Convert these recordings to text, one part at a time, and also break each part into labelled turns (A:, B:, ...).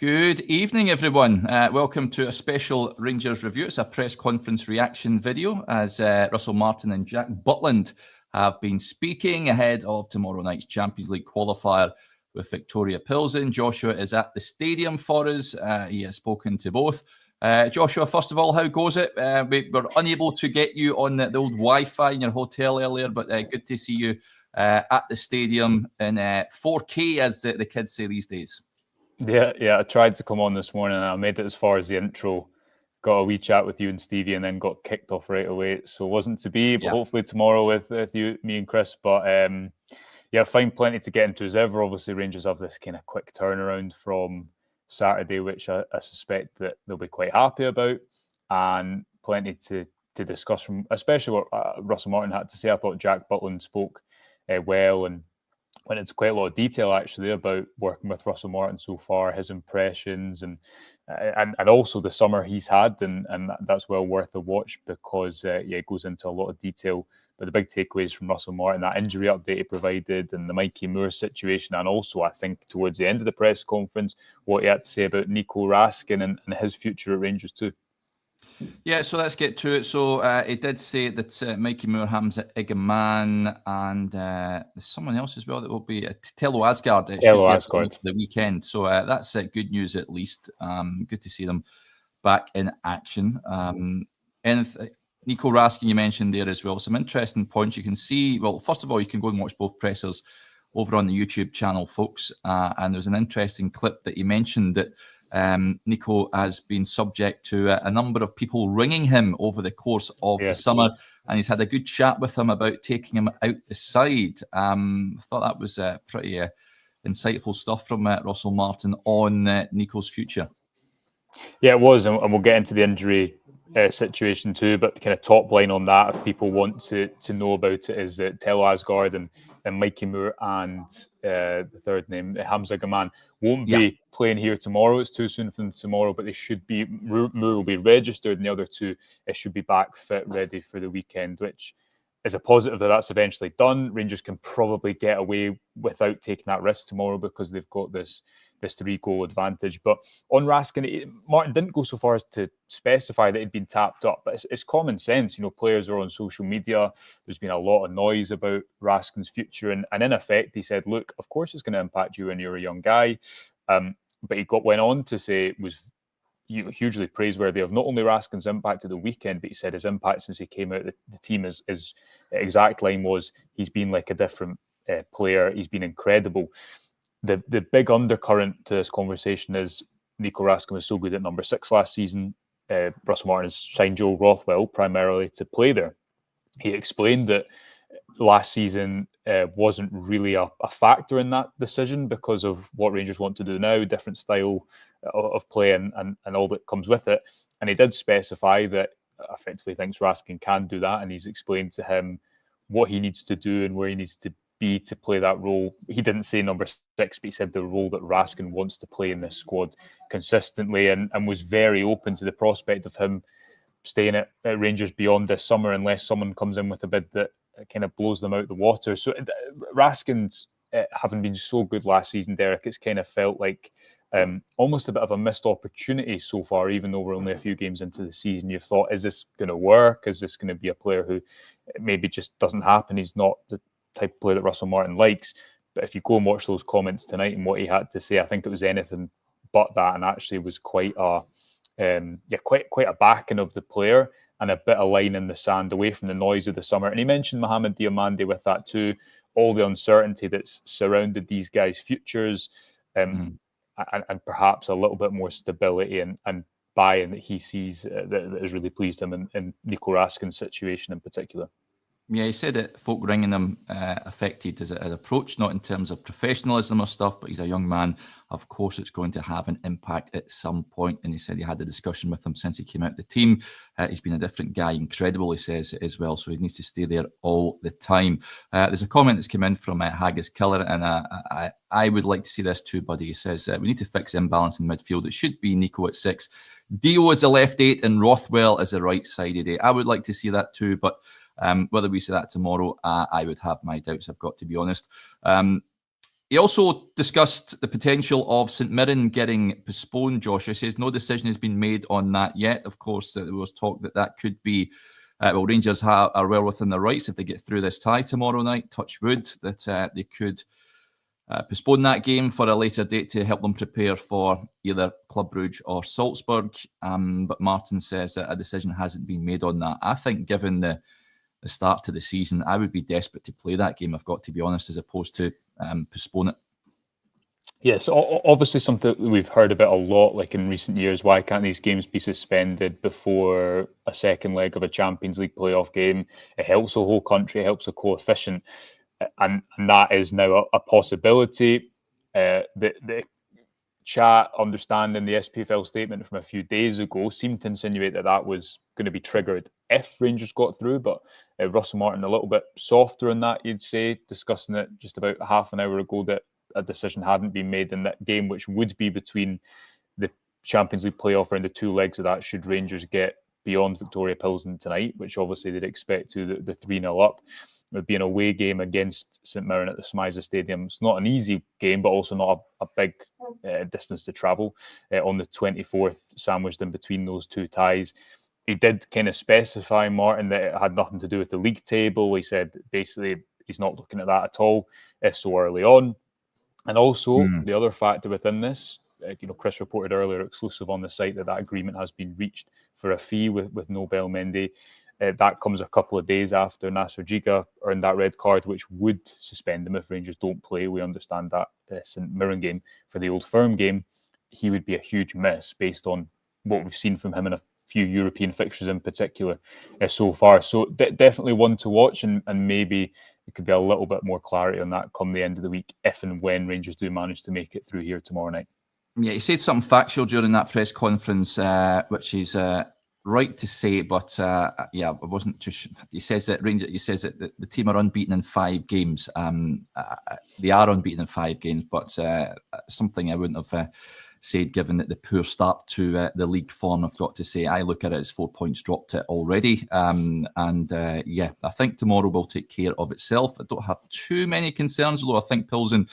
A: Good evening, everyone. Welcome to a special Rangers review. It's a press conference reaction video as Russell Martin and Jack Butland have been speaking ahead of tomorrow night's Champions League qualifier with Victoria Pilsen. Joshua is at the stadium for us. He has spoken to both. Joshua, first of all, how goes it? We were unable to get you on the old Wi-Fi in your hotel earlier, but good to see you at the stadium in 4K, as the kids say these days.
B: Yeah. I tried to come on this morning and I made it as far as the intro. Got a wee chat with you and Stevie and then got kicked off right away. So it wasn't to be, but hopefully tomorrow with you, me and Chris. But I find plenty to get into as ever. Obviously, Rangers have this kind of quick turnaround from Saturday, which I suspect that they'll be quite happy about, and plenty to discuss from, especially what Russell Martin had to say. I thought Jack Butland spoke well and went into quite a lot of detail actually about working with Russell Martin so far, his impressions and also the summer he's had, and that's well worth a watch because it goes into a lot of detail. But the big takeaways from Russell Martin, that injury update he provided and the Mikey Moore situation, and also I think towards the end of the press conference what he had to say about Nico Raskin and his future at Rangers too.
A: Yeah, so let's get to it. So he did say that Mikey Moore, Hamza Igaman, and there's someone else as well that will be Tello Asgard. The weekend. So that's good news at least. Good to see them back in action. And Nico Raskin, you mentioned there as well. Some interesting points you can see. Well, first of all, you can go and watch both pressers over on the YouTube channel, folks. And there's an interesting clip that he mentioned that Nico has been subject to a number of people ringing him over the course of the summer, and he's had a good chat with them about taking him out the side. I thought that was pretty insightful stuff from Russell Martin on Nico's future.
B: Yeah, it was, and we'll get into the injury situation too, but the kind of top line on that, if people want to know about it, is that Tello Asgard and Mikey Moore and the third name, Hamza Gaman, won't be playing here tomorrow. It's too soon for them tomorrow, but they should be. Moore will be registered, and the other two should be back fit, ready for the weekend, which is a positive that that's eventually done. Rangers can probably get away without taking that risk tomorrow because they've got this 3-goal advantage. But on Raskin, Martin didn't go so far as to specify that he'd been tapped up, but it's common sense. You know, players are on social media. There's been a lot of noise about Raskin's future, and in effect, he said, "Look, of course it's going to impact you when you're a young guy." But he went on to say it was hugely praiseworthy of not only Raskin's impact at the weekend, but he said his impact since he came out of the team, his exact line was, he's been like a different player. He's been incredible. The big undercurrent to this conversation is Nico Raskin was so good at number 6 last season. Russell Martin has signed Joe Rothwell primarily to play there. He explained that last season wasn't really a factor in that decision because of what Rangers want to do now, different style of play and all that comes with it. And he did specify that effectively thinks Raskin can do that, and he's explained to him what he needs to do and where he needs to be to play that role. He didn't say number 6, but he said the role that Raskin wants to play in this squad consistently, and was very open to the prospect of him staying at Rangers beyond this summer unless someone comes in with a bid that kind of blows them out the water. So Raskin's having been so good last season, Derek, it's kind of felt like almost a bit of a missed opportunity so far, even though we're only a few games into the season. You've thought, is this going to work? Is this going to be a player who maybe just doesn't happen? He's not the type of player that Russell Martin likes. But if you go and watch those comments tonight and what he had to say, I think it was anything but that, and actually was quite a backing of the player and a bit of line in the sand away from the noise of the summer. And he mentioned Mohamed Diomande with that too, all the uncertainty that's surrounded these guys' futures, and perhaps a little bit more stability and buy-in that he sees that has really pleased him in Nico Raskin's situation in particular.
A: Yeah, he said that folk ringing him affected his approach, not in terms of professionalism or stuff, but he's a young man. Of course, it's going to have an impact at some point. And he said he had a discussion with him since he came out of the team. He's been a different guy, incredible, he says as well. So he needs to stay there all the time. There's a comment that's come in from Haggis Killer, and I would like to see this too, buddy. He says, we need to fix imbalance in midfield. It should be Nico at 6, Dio as the left 8, and Rothwell as the right-sided 8. I would like to see that too, but whether we see that tomorrow, I would have my doubts, I've got to be honest. He also discussed the potential of St Mirren getting postponed, Josh. He says no decision has been made on that yet. Of course, there was talk that could be, Rangers are well within their rights if they get through this tie tomorrow night, touch wood, that they could postpone that game for a later date to help them prepare for either Club Brugge or Salzburg. But Martin says that a decision hasn't been made on that. I think given the start to the season, I would be desperate to play that game, I've got to be honest, as opposed to postpone it.
B: Yes, obviously something we've heard about a lot, like in recent years. Why can't these games be suspended before a second leg of a Champions League playoff game? It helps the whole country, it helps the coefficient, and that is now a possibility. The chat understanding the SPFL statement from a few days ago seemed to insinuate that was going to be triggered if Rangers got through, but Russell Martin a little bit softer on that, you'd say, discussing it just about half an hour ago that a decision hadn't been made in that game, which would be between the Champions League playoff round, the two legs of that, should Rangers get beyond Victoria Pilsen tonight, which obviously they'd expect to, the 3-0 up. It would be an away game against St Mirren at the Smiza Stadium. It's not an easy game, but also not a big distance to travel on the 24th, sandwiched in between those two ties. He did kind of specify, Martin, that it had nothing to do with the league table. He said basically he's not looking at that at all so early on. And also the other factor within this, Chris reported earlier, exclusive on the site, that agreement has been reached for a fee with Nobel Mendy. That comes a couple of days after Nasser Giga earned that red card, which would suspend him if Rangers don't play. We understand that St Mirren game for the Old Firm game, he would be a huge miss based on what we've seen from him in a few European fixtures in particular so far. So definitely one to watch, and maybe it could be a little bit more clarity on that come the end of the week if and when Rangers do manage to make it through here tomorrow night.
A: Yeah, he said something factual during that press conference, which is right to say, but I wasn't too sure. He says that the team are unbeaten in 5 games. They are unbeaten in 5 games, but something I wouldn't have said given that the poor start to the league form. I've got to say, I look at it as 4 points dropped it already. I think tomorrow will take care of itself. I don't have too many concerns, although I think Pilsen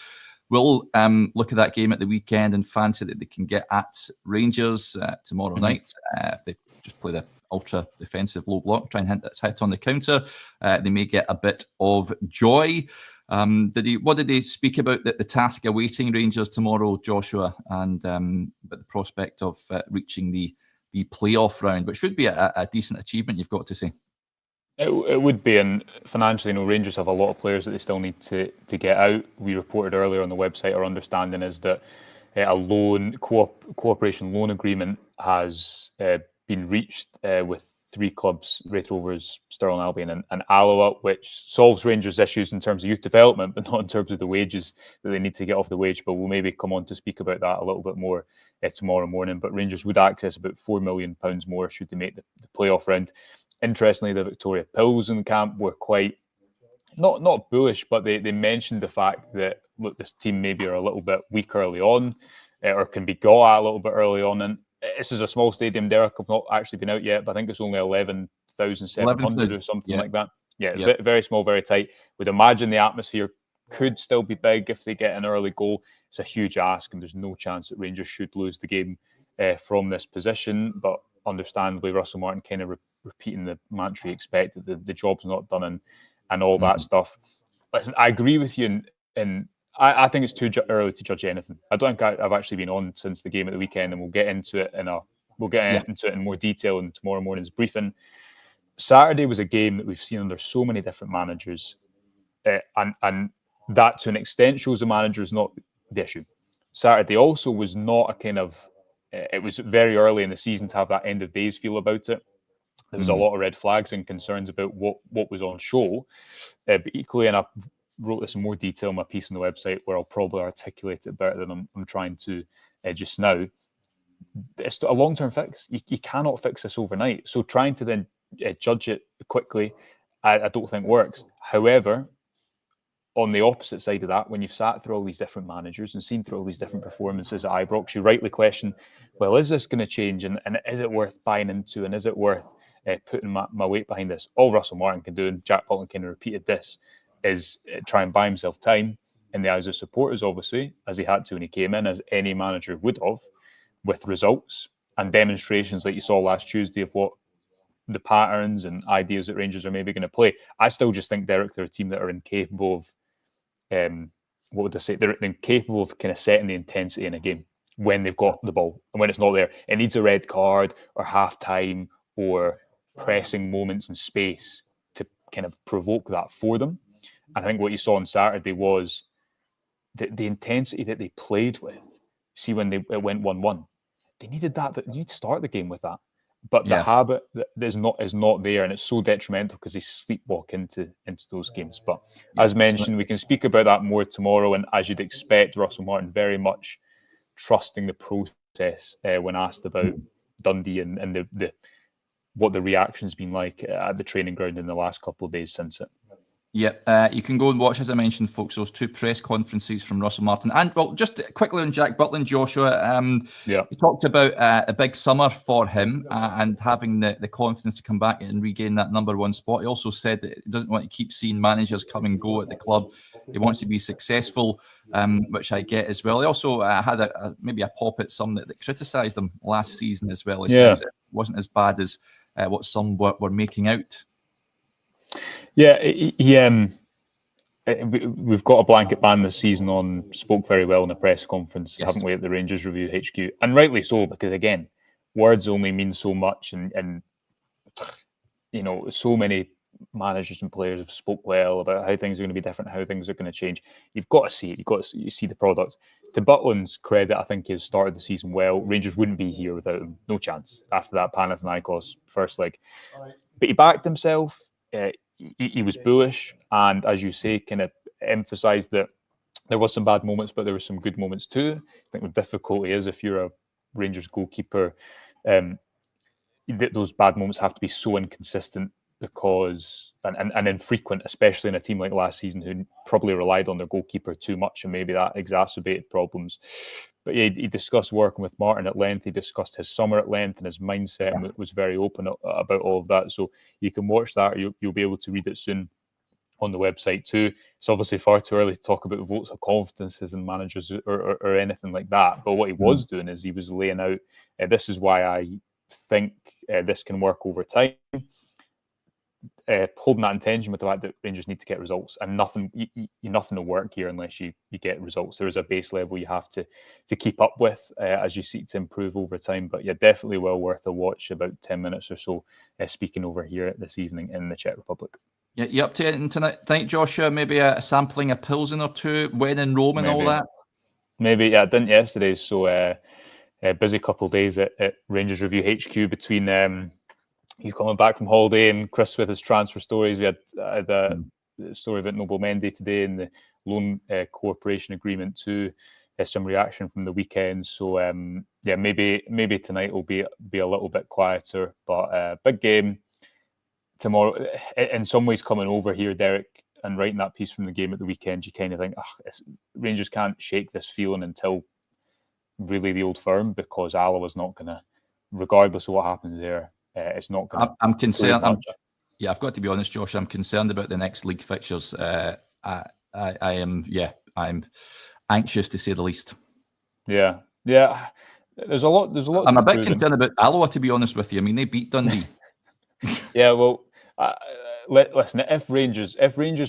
A: will look at that game at the weekend and fancy that they can get at Rangers tomorrow night. If they just play the ultra defensive low block, try and hit on the counter, they may get a bit of joy. What did he speak about the task awaiting Rangers tomorrow, Joshua, and but the prospect of reaching the playoff round, which should be a decent achievement, you've got to say.
B: It would be, and financially, Rangers have a lot of players that they still need to get out. We reported earlier on the website, our understanding is that a cooperation loan agreement has been reached with 3 clubs, Raith Rovers, Stirling Albion and Alloa, which solves Rangers' issues in terms of youth development, but not in terms of the wages that they need to get off the wage. But we'll maybe come on to speak about that a little bit more tomorrow morning. But Rangers would access about £4 million more should they make the playoff round. Interestingly, the Victoria Pilsen camp were quite not bullish, but they mentioned the fact that, look, this team maybe are a little bit weak early on, or can be got at a little bit early on. And this is a small stadium, Derek. I've not actually been out yet, but I think it's only 11,700 or something like that. Yeah, very small, very tight. Would imagine the atmosphere could still be big if they get an early goal. It's a huge ask, and there's no chance that Rangers should lose the game from this position. But understandably, Russell Martin kind of repeating the mantra he expected, the job's not done and all that stuff. Listen, I agree with you, and I think it's too early to judge anything. I don't think I've actually been on since the game at the weekend, and we'll get into it into it in more detail in tomorrow morning's briefing. Saturday was a game that we've seen under so many different managers, and that to an extent shows the manager is not the issue. Saturday also was not a kind of it was very early in the season to have that end of days feel about it. There was a lot of red flags and concerns about what was on show. But equally, and I wrote this in more detail in my piece on the website where I'll probably articulate it better than I'm trying to just now. It's a long-term fix. You cannot fix this overnight. So trying to then judge it quickly, I don't think works. However, on the opposite side of that, when you've sat through all these different managers and seen through all these different performances at Ibrox, you rightly question, well, is this going to change? And is it worth buying into? And is it worth putting my weight behind this? All Russell Martin can do, and Jack Butland kind of repeated this, is try and buy himself time. in the eyes of supporters, obviously, as he had to when he came in, as any manager would have, with results and demonstrations like you saw last Tuesday of what the patterns and ideas that Rangers are maybe going to play. I still just think, Derek, they're a team that are incapable of, what would I say? They're incapable of kind of setting the intensity in a game when they've got the ball and when it's not there. It needs a red card or half-time or pressing moments in space to kind of provoke that for them. And I think what you saw on Saturday was the intensity that they played with. See, when it went 1-1, they needed that. They need to start the game with that. But the habit that is not there, and it's so detrimental because they sleepwalk into those games. But as mentioned, we can speak about that more tomorrow. And as you'd expect, Russell Martin very much trusting the process when asked about Dundee and the what the reaction's been like at the training ground in the last couple of days since it.
A: Yep, you can go and watch, as I mentioned, folks, those 2 press conferences from Russell Martin. And, well, just quickly on Jack Butland, Joshua, he talked about a big summer for him and having the confidence to come back and regain that #1 spot. He also said that he doesn't want to keep seeing managers come and go at the club. He wants to be successful, which I get as well. He also had maybe a pop at some that criticised him last season as well. He says it wasn't as bad as what some were making out.
B: Yeah, we've got a blanket ban this season on spoke very well in a press conference, haven't we, at the Rangers Review HQ? And rightly so, because again, words only mean so much, and you know, so many managers and players have spoke well about how things are going to be different, how things are going to change. You've got to see it. You've got to see the product. To Butland's credit, I think he has started the season well. Rangers wouldn't be here without him. No chance after that Panathinaikos first leg. But he backed himself. He was bullish, and as you say, kind of emphasised that there was some bad moments, but there were some good moments too. I think the difficulty is if you're a Rangers goalkeeper, those bad moments have to be so inconsistent because and infrequent, especially in a team like last season who probably relied on their goalkeeper too much, and maybe that exacerbated problems. But yeah, he discussed working with Martin at length. He discussed his summer at length and his mindset, and was very open about all of that. So you can watch that, or you'll be able to read it soon on the website too. It's obviously far too early to talk about votes of confidences and managers or anything like that. But what he was doing is he was laying out, this is why I think this can work over time. Holding that intention with the fact that Rangers need to get results, and nothing will work here unless you get results. There is a base level you have to keep up with as you seek to improve over time. But yeah, definitely well worth a watch. About 10 minutes or so speaking over here this evening in the Czech Republic.
A: Yeah, you up to anything tonight, Joshua? Maybe a sampling of Pilsen or 2 when in Rome and all that?
B: Maybe, yeah, I didn't yesterday. So busy couple of days at Rangers Review HQ between you coming back from holiday and Chris with his transfer stories. We had the story about Noble Mendy today and the loan cooperation agreement too. Some reaction from the weekend. So yeah, maybe tonight will be a little bit quieter, but big game tomorrow. In some ways, coming over here, Derek, and writing that piece from the game at the weekend, you kind of think, Rangers can't shake this feeling until really the Old Firm, because Alloa's not going to, regardless of what happens there, it's not going to.
A: I'm concerned. I've got to be honest, Josh. I'm concerned about the next league fixtures. I'm anxious to say the least.
B: Yeah. There's a lot.
A: I'm a bit concerned about Alloa, to be honest with you. I mean, they beat Dundee.
B: Yeah, well, listen. If Rangers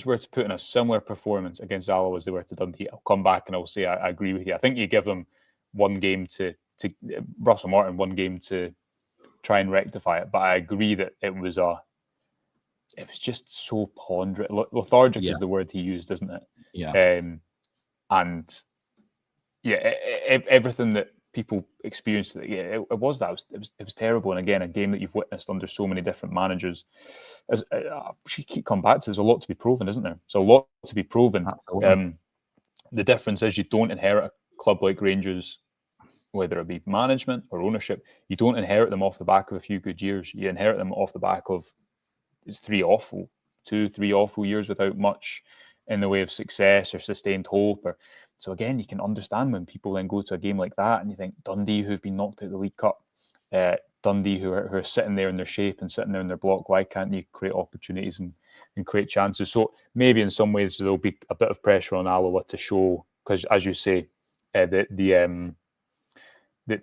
B: were to put in a similar performance against Alloa as they were to Dundee, I'll come back and I'll say I agree with you. I think you give them one game to Russell Martin, one game to try and rectify it. But I agree that it was just so ponderous. Lethargic is the word he used, isn't it?
A: Yeah.
B: And yeah, everything that people experienced, it was terrible. And again, a game that you've witnessed under so many different managers. As we keep coming back to, there's a lot to be proven, isn't there? So a lot to be proven. The difference is you don't inherit a club like Rangers, whether it be management or ownership. You don't inherit them off the back of a few good years. You inherit them off the back of 3 awful years without much in the way of success or sustained hope. So again, you can understand when people then go to a game like that and you think Dundee, who've been knocked out of the League Cup, Dundee, who are sitting there in their shape and sitting there in their block, why can't you create opportunities and and create chances. So maybe in some ways there'll be a bit of pressure on Alloa to show, because as you say, the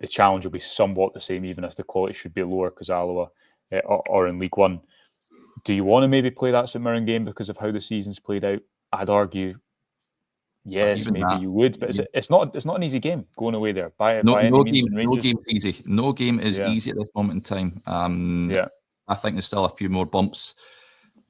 B: challenge will be somewhat the same, even if the quality should be lower, because Alloa are in League One. Do you want to maybe play that St Mirren game because of how the season's played out? I'd argue, yes, maybe you would, but it's not an easy game going away there by any means.
A: No game is easy. No game is easy at this moment in time. I think there's still a few more bumps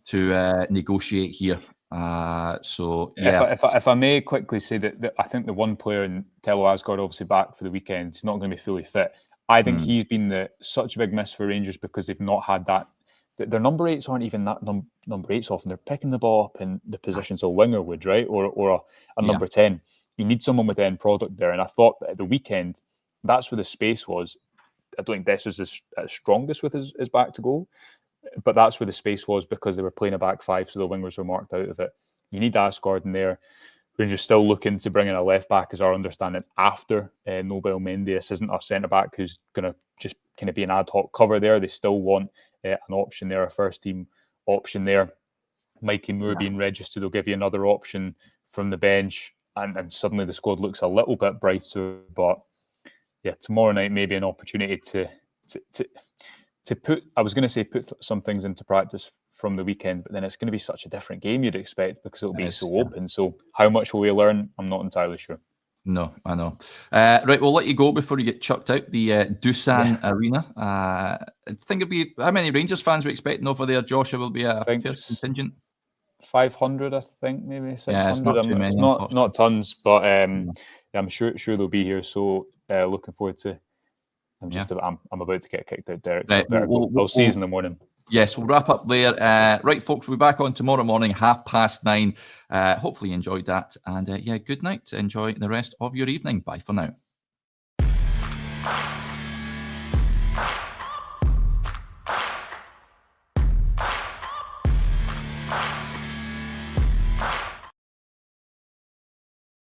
A: to negotiate here.
B: If I may quickly say that I think the one player in Tello Asgard, obviously back for the weekend, he's not going to be fully fit. I think he's been such a big miss for Rangers because they've not had that. Their number 8s aren't even that number 8s often. They're picking the ball up in the positions of winger would, right? Or a number 10. You need someone with end product there. And I thought that at the weekend, that's where the space was. I don't think Des was as strongest with his back to goal, but that's where the space was because they were playing a back 5, so the wingers were marked out of it. You need Asgard in there. Rangers still looking to bring in a left back, is our understanding, after Nobel Mendes isn't a centre back who's going to just kind of be an ad hoc cover there. They still want an option there, a first team option there. Mikey Moore being registered will give you another option from the bench, and suddenly the squad looks a little bit brighter. But yeah, tomorrow night maybe an opportunity to put, I was going to say put some things into practice from the weekend, but then it's going to be such a different game you'd expect because it'll be so open. So how much will we learn? I'm not entirely sure.
A: No, I know. Right, we'll let you go before you get chucked out. The Doosan Arena. I think it'll be, how many Rangers fans we expecting over there, Josh? It will be a fair contingent.
B: 500, I think, maybe 600.
A: Yeah, it's not too many.
B: Not tons, but I'm sure they'll be here. So looking forward to. I'm about to get kicked out, Derek. So right, we'll see you in the morning.
A: Yes, we'll wrap up there. Right, folks, we'll be back on tomorrow morning, 9:30. Hopefully you enjoyed that. And good night. Enjoy the rest of your evening. Bye for now.